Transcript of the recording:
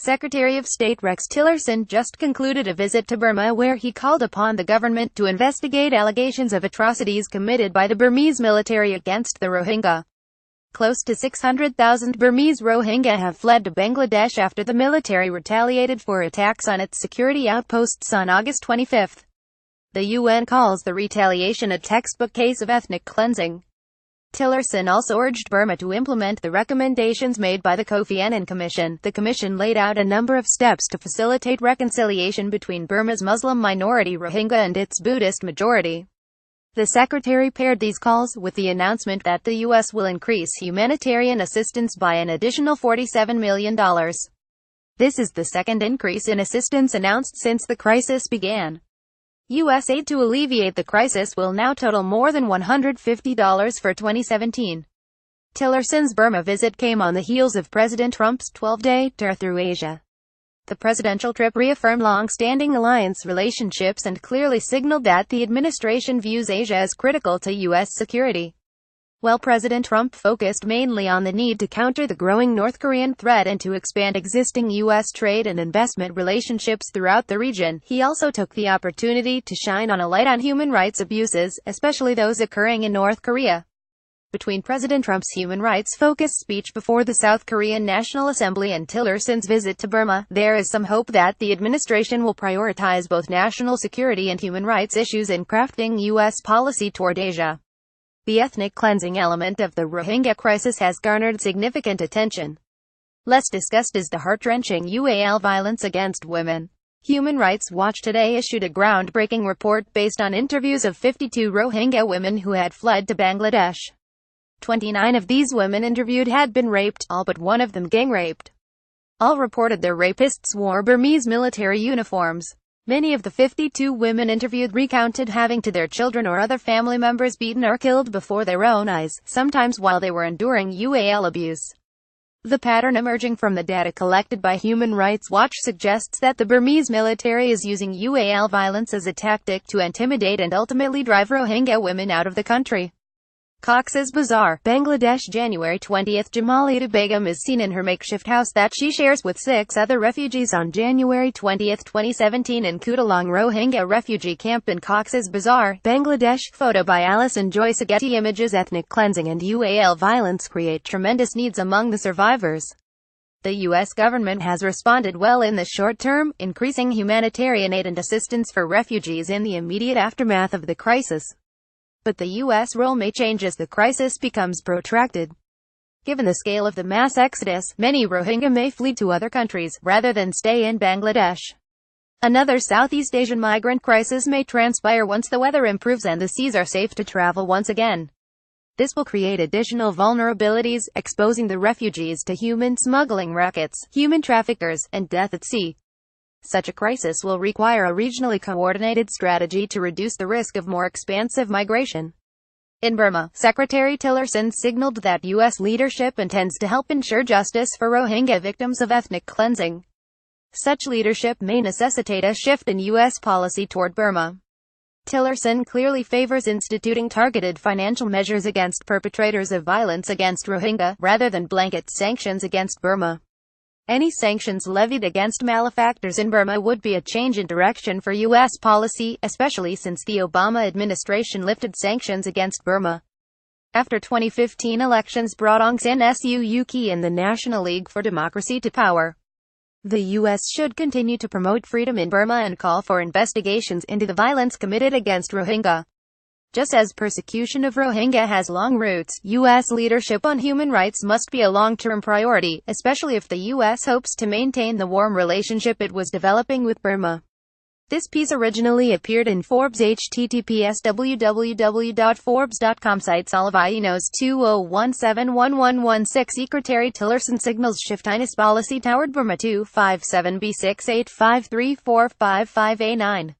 Secretary of State Rex Tillerson just concluded a visit to Burma where he called upon the government to investigate allegations of atrocities committed by the Burmese military against the Rohingya. Close to 600,000 Burmese Rohingya have fled to Bangladesh after the military retaliated for attacks on its security outposts on August 25. The UN calls the retaliation a textbook case of ethnic cleansing. Tillerson also urged Burma to implement the recommendations made by the Kofi Annan Commission. The commission laid out a number of steps to facilitate reconciliation between Burma's Muslim minority Rohingya and its Buddhist majority. The secretary paired these calls with the announcement that the U.S. will increase humanitarian assistance by an additional $47 million. This is the second increase in assistance announced since the crisis began. U.S. aid to alleviate the crisis will now total more than $150 for 2017. Tillerson's Burma visit came on the heels of President Trump's 12-day tour through Asia. The presidential trip reaffirmed long-standing alliance relationships and clearly signaled that the administration views Asia as critical to U.S. security. While President Trump focused mainly on the need to counter the growing North Korean threat and to expand existing U.S. trade and investment relationships throughout the region, he also took the opportunity to shine on a light on human rights abuses, especially those occurring in North Korea. Between President Trump's human rights-focused speech before the South Korean National Assembly and Tillerson's visit to Burma, there is some hope that the administration will prioritize both national security and human rights issues in crafting U.S. policy toward Asia. The ethnic cleansing element of the Rohingya crisis has garnered significant attention. Less discussed is the heart-wrenching UAL violence against women. Human Rights Watch today issued a groundbreaking report based on interviews of 52 Rohingya women who had fled to Bangladesh. 29 of these women interviewed had been raped, all but one of them gang-raped. All reported their rapists wore Burmese military uniforms. Many of the 52 women interviewed recounted having their children or other family members beaten or killed before their own eyes, sometimes while they were enduring UAL abuse. The pattern emerging from the data collected by Human Rights Watch suggests that the Burmese military is using UAL violence as a tactic to intimidate and ultimately drive Rohingya women out of the country. Cox's Bazar, Bangladesh, January 20. Jamalita Begum is seen in her makeshift house that she shares with 6 other refugees on January 20, 2017 in Kutulong Rohingya refugee camp in Cox's Bazar, Bangladesh. Photo by Alison Joyce. Getty Images. Ethnic cleansing and UAL violence create tremendous needs among the survivors. The U.S. government has responded well in the short term, increasing humanitarian aid and assistance for refugees in the immediate aftermath of the crisis. But the U.S. role may change as the crisis becomes protracted. Given the scale of the mass exodus, many Rohingya may flee to other countries, rather than stay in Bangladesh. Another Southeast Asian migrant crisis may transpire once the weather improves and the seas are safe to travel once again. This will create additional vulnerabilities, exposing the refugees to human smuggling rackets, human traffickers, and death at sea. Such a crisis will require a regionally coordinated strategy to reduce the risk of more expansive migration. In Burma, Secretary Tillerson signaled that U.S. leadership intends to help ensure justice for Rohingya victims of ethnic cleansing. Such leadership may necessitate a shift in U.S. policy toward Burma. Tillerson clearly favors instituting targeted financial measures against perpetrators of violence against Rohingya, rather than blanket sanctions against Burma. Any sanctions levied against malefactors in Burma would be a change in direction for U.S. policy, especially since the Obama administration lifted sanctions against Burma. After 2015 elections brought Aung San Suu Kyi and the National League for Democracy to power. The U.S. should continue to promote freedom in Burma and call for investigations into the violence committed against Rohingya. Just as persecution of Rohingya has long roots, U.S. leadership on human rights must be a long-term priority, especially if the U.S. hopes to maintain the warm relationship it was developing with Burma. This piece originally appeared in Forbes. https www.forbes.com. Site Solivainos 20171116. Secretary Tillerson signals shift Chinese policy toward Burma 257B6853455A9.